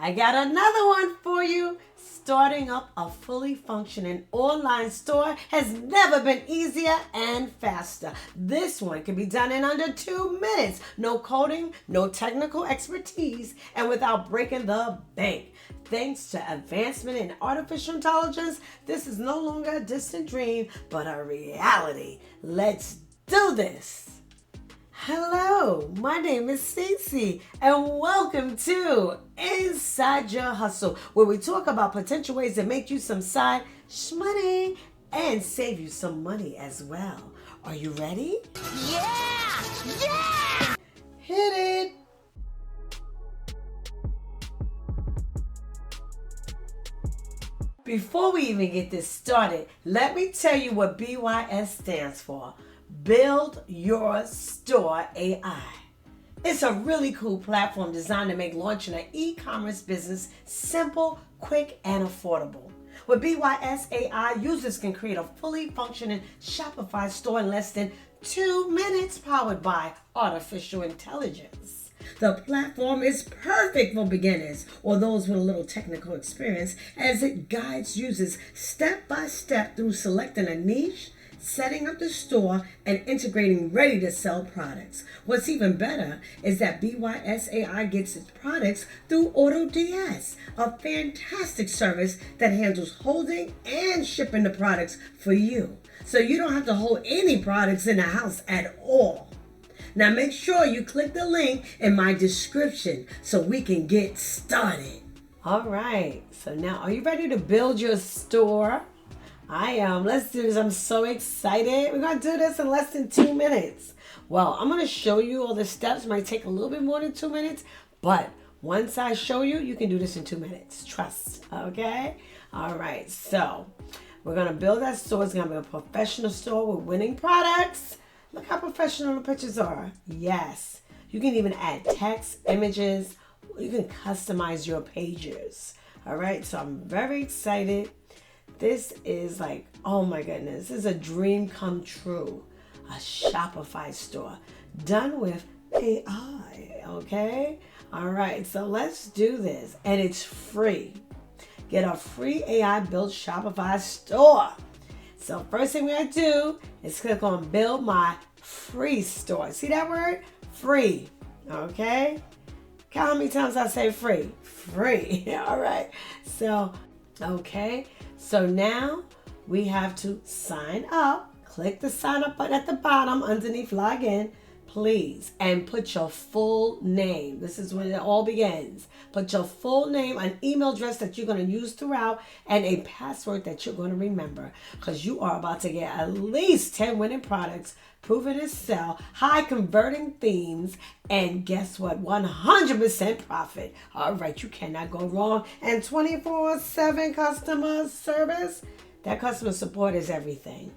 I got another one for you. Starting up a fully functioning online store has never been easier and faster. This one can be done in under 2 minutes. No coding, no technical expertise, and without breaking the bank. Thanks to advancement in artificial intelligence, this is no longer a distant dream, but a reality. Let's do this. Hello, my name is Cece, and welcome to Inside Your Hustle, where we talk about potential ways to make you some side shmoney and save you some money as well. Are you ready? Yeah! Yeah! Hit it! Before we even get this started, let me tell you what BYS stands for. Build Your Store AI. It's a really cool platform designed to make launching an e-commerce business simple, quick, and affordable. With BYS AI, users can create a fully functioning Shopify store in less than 2 minutes, powered by artificial intelligence. The platform is perfect for beginners or those with a little technical experience, as it guides users step by step through selecting a niche, setting up the store, and integrating ready-to-sell products. What's even better is that BYS AI gets its products through AutoDS, a fantastic service that handles holding and shipping the products for you. So you don't have to hold any products in the house at all. Now make sure you click the link in my description so we can get started. All right, so now are you ready to build your store? I am. Let's do this. I'm so excited. We're going to do this in less than 2 minutes. Well, I'm going to show you all the steps. It might take a little bit more than 2 minutes, but once I show you, you can do this in 2 minutes. Trust. Okay? All right. So we're going to build that store. It's going to be a professional store with winning products. Look how professional the pictures are. Yes. You can even add text, images. You can customize your pages. All right. So I'm very excited. This is like, oh my goodness, this is a dream come true. A Shopify store done with AI, okay? All right, so let's do this. And it's free. Get a free AI built Shopify store. So first thing we're gonna do is click on build my free store. See that word? Free, okay? Count how many times I say free. Free, all right. So, okay. So now we have to sign up. Click the sign up button at the bottom underneath login, please, and put your full name. This is when it all begins. Put your full name, an email address that you're going to use throughout, and a password that you're going to remember, because you are about to get at least 10 winning products, proven to sell, high converting themes, and guess what? 100% profit. All right, you cannot go wrong. And 24/7 customer service. That customer support is everything.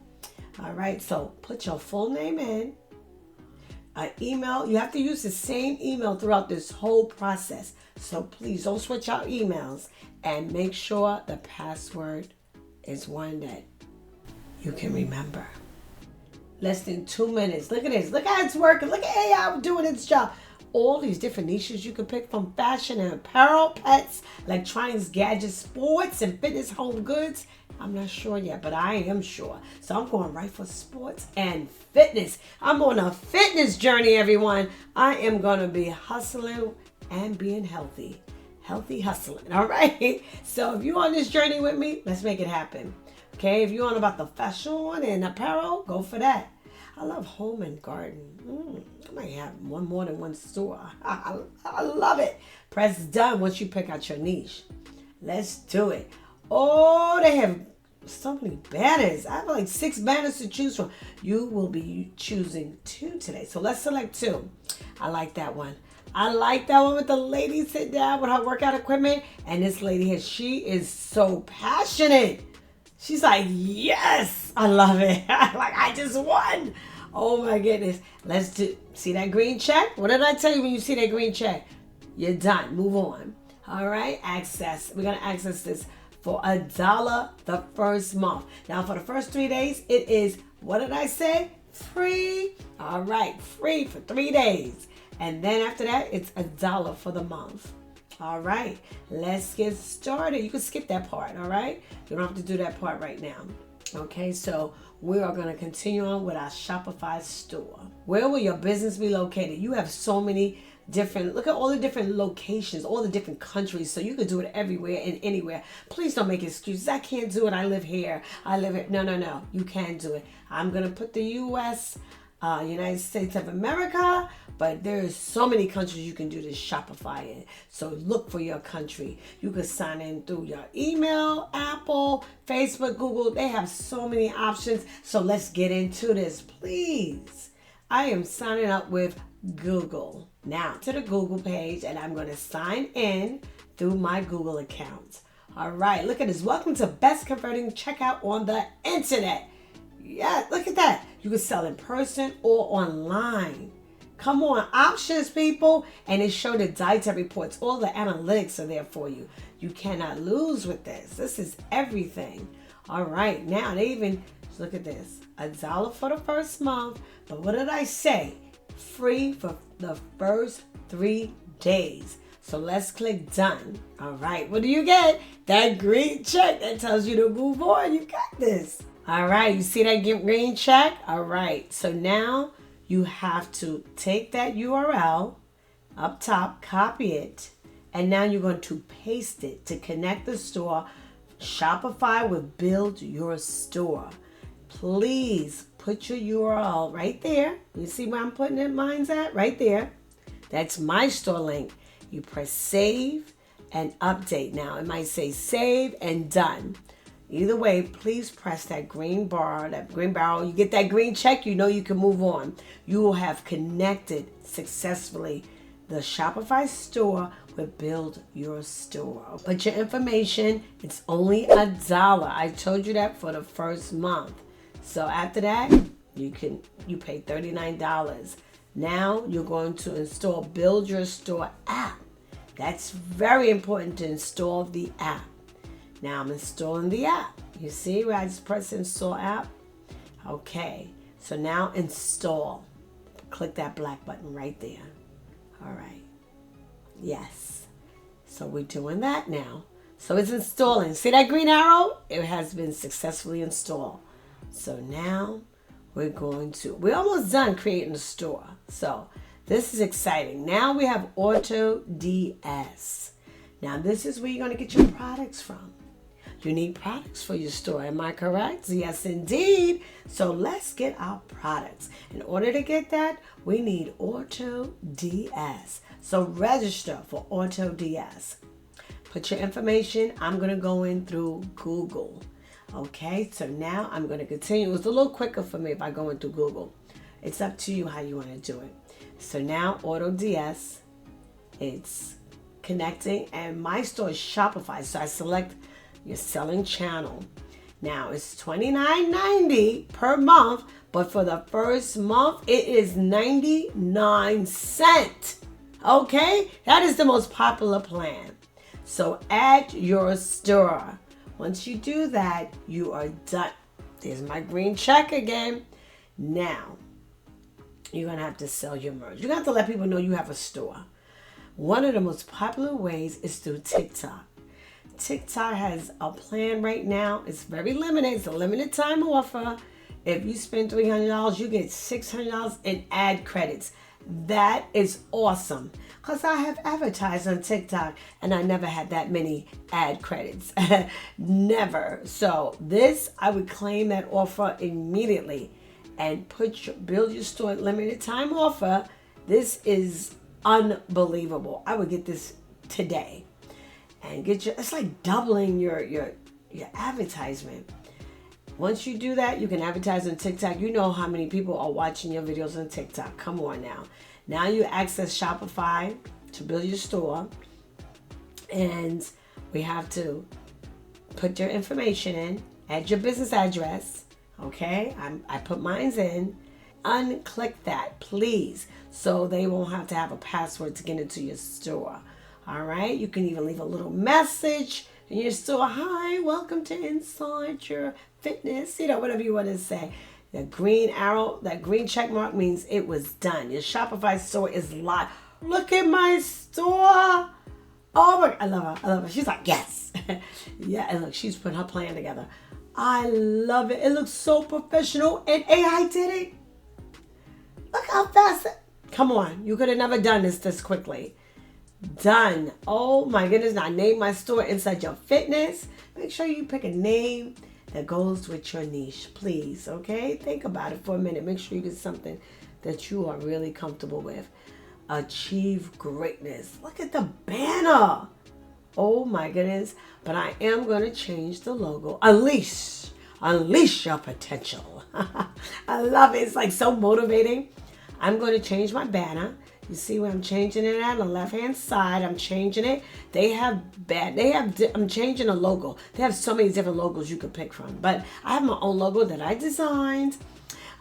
All right, so put your full name in. An email, you have to use the same email throughout this whole process. So please don't switch out emails, and make sure the password is one that you can remember. Less than 2 minutes. Look at this. Look how it's working. Look at AI doing its job. All these different niches you can pick from: fashion and apparel, pets, electronics, gadgets, sports, and fitness home goods. I'm not sure yet, but I am sure. So I'm going right for sports and fitness. I'm on a fitness journey, everyone. I am going to be hustling and being healthy. Healthy hustling, all right? So if you're on this journey with me, let's make it happen. Okay, if you're on about the fashion one and apparel, go for that. I love home and garden. I might have one more than one store. I love it. Press done once you pick out your niche. Let's do it. Oh, they have so many banners. I have like 6 banners to choose from. You will be choosing 2 today. So let's select 2. I like that one. I like that one with the lady sit down with her workout equipment. And this lady here, she is so passionate. She's like, yes, I love it. Like, I just won. Oh my goodness. Let's do, see that green check? What did I tell you when you see that green check? You're done. Move on. All right, access. We're going to access this for $1 the first month. Now for the first 3 days, it is, what did I say? Free. All right, free for 3 days. And then after that, it's $1 for the month. All right, let's get started. You can skip that part, all right? You don't have to do that part right now. Okay, so we are going to continue on with our Shopify store. Where will your business be located? You have so many different, look at all the different locations, all the different countries, so you could do it everywhere and anywhere. Please don't make excuses. I can't do it. I live here. I live here. No. You can do it. I'm going to put the U.S., United States of America, but there's so many countries you can do this Shopify in. So look for your country. You can sign in through your email, Apple, Facebook, Google. They have so many options. So let's get into this, please. I am signing up with Google. Now to the Google page, and I'm going to sign in through my Google account. All right, look at this. Welcome to best converting checkout on the internet. Yeah, look at that. You can sell in person or online. Come on, options, people. And it showed the data reports. All the analytics are there for you. You cannot lose with this. This is everything. All right, now they even, look at this. $1 for the first month. But what did I say? Free for the first 3 days. So let's click done. All right, what do you get? That green check that tells you to move on. You got this. All right, you see that green check? All right, so now you have to take that URL up top, copy it, and now you're going to paste it to connect the store. Shopify will build your store. Please put your URL right there. You see where I'm putting it? Mine's at right there. That's my store link. You press save and update. Now it might say save and done. Either way, please press that green bar, that green barrel. You get that green check, you know you can move on. You will have connected successfully. The Shopify store will build your store. Put your information. It's only $1. I told you that for the first month. So after that, you pay $39. Now you're going to install Build Your Store app. That's very important to install the app. Now I'm installing the app. You see where I just press install app? Okay, so now install. Click that black button right there. All right. Yes. So we're doing that now. So it's installing. See that green arrow? It has been successfully installed. So now we're almost done creating the store. So this is exciting. Now we have AutoDS. Now this is where you're going to get your products from. You need products for your store. Am I correct? Yes, indeed. So let's get our products. In order to get that, we need AutoDS. So register for AutoDS. Put your information. I'm going to go in through Google. Okay, so now I'm going to continue. It's a little quicker for me if I go in through Google. It's up to you how you want to do it. So now AutoDS, it's connecting, and my store is Shopify. So I select your selling channel. Now it's $29.90 per month, but for the first month it is 99 cents. Okay, that is the most popular plan. So add your store. Once you do that, you are done. There's my green check again. Now you're gonna have to sell your merch. You're gonna have to let people know you have a store. One of the most popular ways is through TikTok. TikTok has a plan right now. It's very limited. It's a limited time offer. If you spend $300, you get $600 in ad credits. That is awesome. Because I have advertised on TikTok and I never had that many ad credits. Never. So this, I would claim that offer immediately and build your store limited time offer. This is unbelievable. I would get this today. And it's like doubling your advertisement. Once you do that, you can advertise on TikTok. You know how many people are watching your videos on TikTok. Come on now. Now you access Shopify to build your store. And we have to put your information in, add your business address. Okay, I put mine in. Unclick that, please, so they won't have to have a password to get into your store. All right, you can even leave a little message in your store. Hi, welcome to Inside Your Fitness. Whatever you want to say. The green arrow, that green check mark means it was done. Your Shopify store is live. Look at my store. Oh my, I love her. I love her. She's like, yes. Yeah, and look, she's putting her plan together. I love it. It looks so professional, and AI did it. Look how fast. Come on, you could have never done this quickly. Done. Oh my goodness. Now name my store Inside Your Fitness. Make sure you pick a name that goes with your niche, please. Okay? Think about it for a minute. Make sure you get something that you are really comfortable with. Achieve greatness. Look at the banner. Oh my goodness. But I am going to change the logo. Unleash your potential. I love it. It's like so motivating. I'm going to change my banner. You see where I'm changing it at? On the left-hand side, I'm changing it. I'm changing the logo. They have so many different logos you could pick from. But I have my own logo that I designed.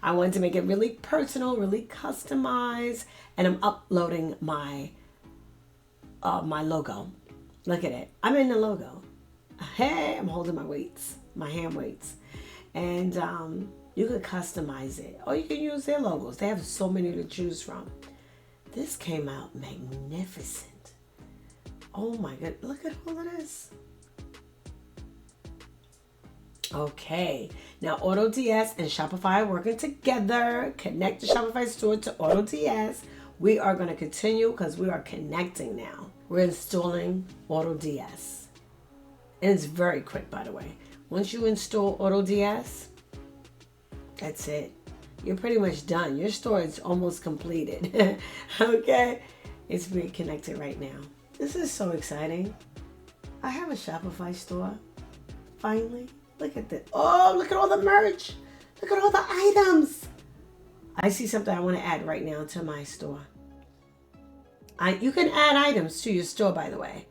I wanted to make it really personal, really customized. And I'm uploading my logo. Look at it. I'm in the logo. Hey, I'm holding my hand weights. And you could customize it. Or you can use their logos. They have so many to choose from. This came out magnificent. Oh my god, look at all of this. Okay, now AutoDS and Shopify are working together. Connect the Shopify store to AutoDS. We are going to continue because we are connecting now. We're installing AutoDS. And it's very quick, by the way. Once you install AutoDS, that's it. You're pretty much done. Your store is almost completed. Okay? It's being connected right now. This is so exciting. I have a Shopify store. Finally. Look at this. Oh, look at all the merch. Look at all the items. I see something I want to add right now to my store. You can add items to your store, by the way.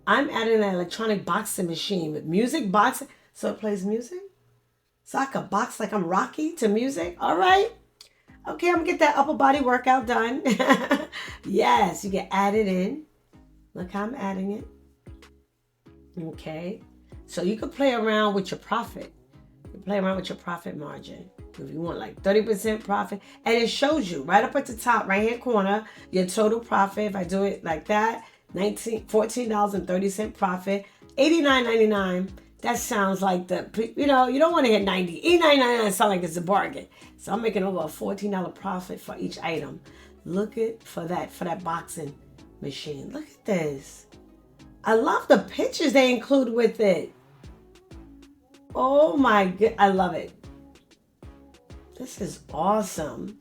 I'm adding an electronic boxing machine with music boxing. So it plays music? So I could box like I'm Rocky to music. All right. Okay, I'm going to get that upper body workout done. Yes, you can add it in. Look how I'm adding it. Okay. So you could play around with your profit. You play around with your profit margin. If you want like 30% profit. And it shows you right up at the top right-hand corner, your total profit. If I do it like that, $14.30 profit, $89.99. That sounds like you don't want to hit 90. $89.99 sounds like it's a bargain. So I'm making over a $14 profit for each item. Look for that boxing machine. Look at this. I love the pictures they include with it. Oh my god, I love it. This is awesome.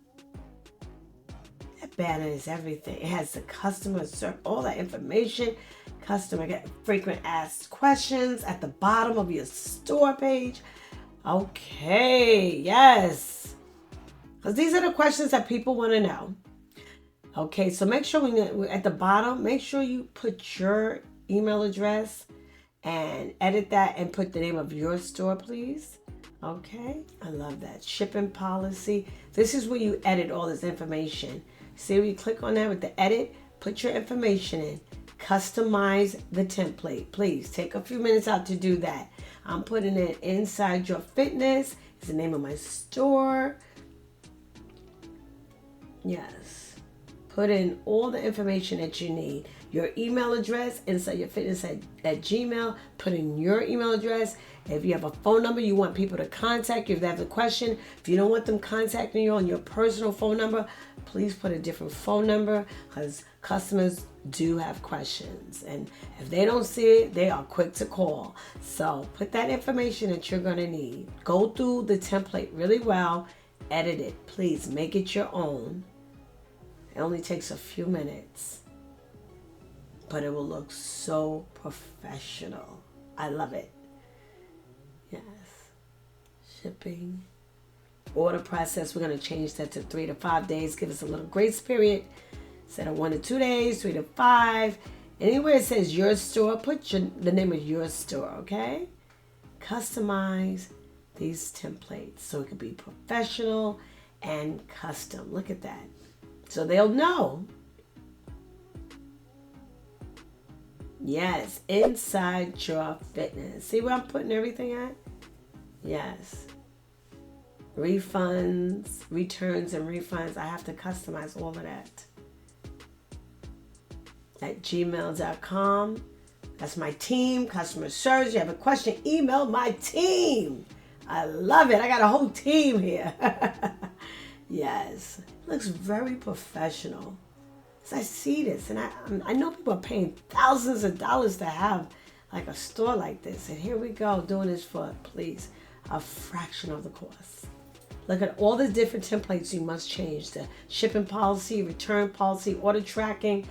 That banner is everything. It has the customer service, all that information. Customer get frequent asked questions at the bottom of your store page. Okay, yes. Because these are the questions that people want to know. Okay, so make sure at the bottom, make sure you put your email address and edit that and put the name of your store, please. Okay, I love that. Shipping policy. This is where you edit all this information. See where you click on that with the edit, put your information in. Customize the template. Please take a few minutes out to do that. I'm putting it Inside Your Fitness. It's the name of my store. Yes. Put in all the information that you need. Your email address, Inside Your Fitness at Gmail. Put in your email address. If you have a phone number you want people to contact you, if they have a question, if you don't want them contacting you on your personal phone number, please put a different phone number because customers do have questions. And if they don't see it, they are quick to call. So put that information that you're going to need. Go through the template really well. Edit it. Please make it your own. It only takes a few minutes. But it will look so professional. I love it. Yes. Shipping. Order process, we're going to change that to 3 to 5 days. Give us a little grace period. Instead of 1 to 2 days, 3 to 5. Anywhere it says your store, put the name of your store, okay? Customize these templates so it can be professional and custom. Look at that. So they'll know. Yes, Inside Your Fitness. See where I'm putting everything at? Yes. Refunds, returns and refunds. I have to customize all of that. At gmail.com. That's my team, customer service. You have a question, email my team. I love it. I got a whole team here. Yes. Looks very professional. So I see this, and I know people are paying thousands of dollars to have like a store like this. And here we go, doing this for, please, a fraction of the cost. Look at all the different templates you must change. The shipping policy, return policy, order tracking,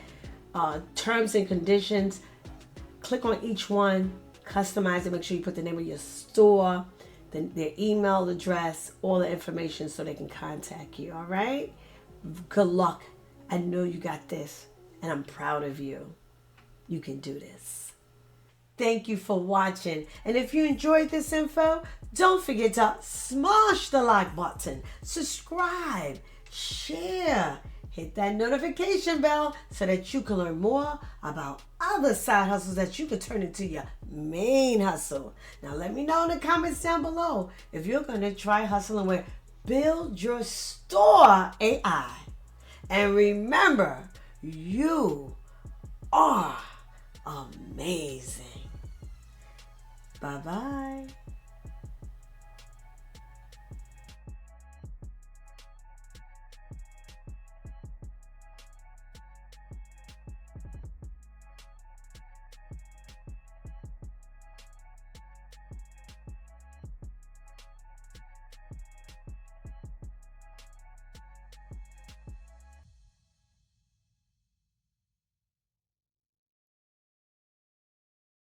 terms and conditions. Click on each one, customize it, make sure you put the name of your store, their email address, all the information so they can contact you, all right? Good luck. I know you got this, and I'm proud of you. You can do this. Thank you for watching. And if you enjoyed this info, don't forget to smash the like button, subscribe, share, hit that notification bell so that you can learn more about other side hustles that you could turn into your main hustle. Now let me know in the comments down below if you're going to try hustling with Build Your Store AI. And remember, you are amazing. Bye-bye.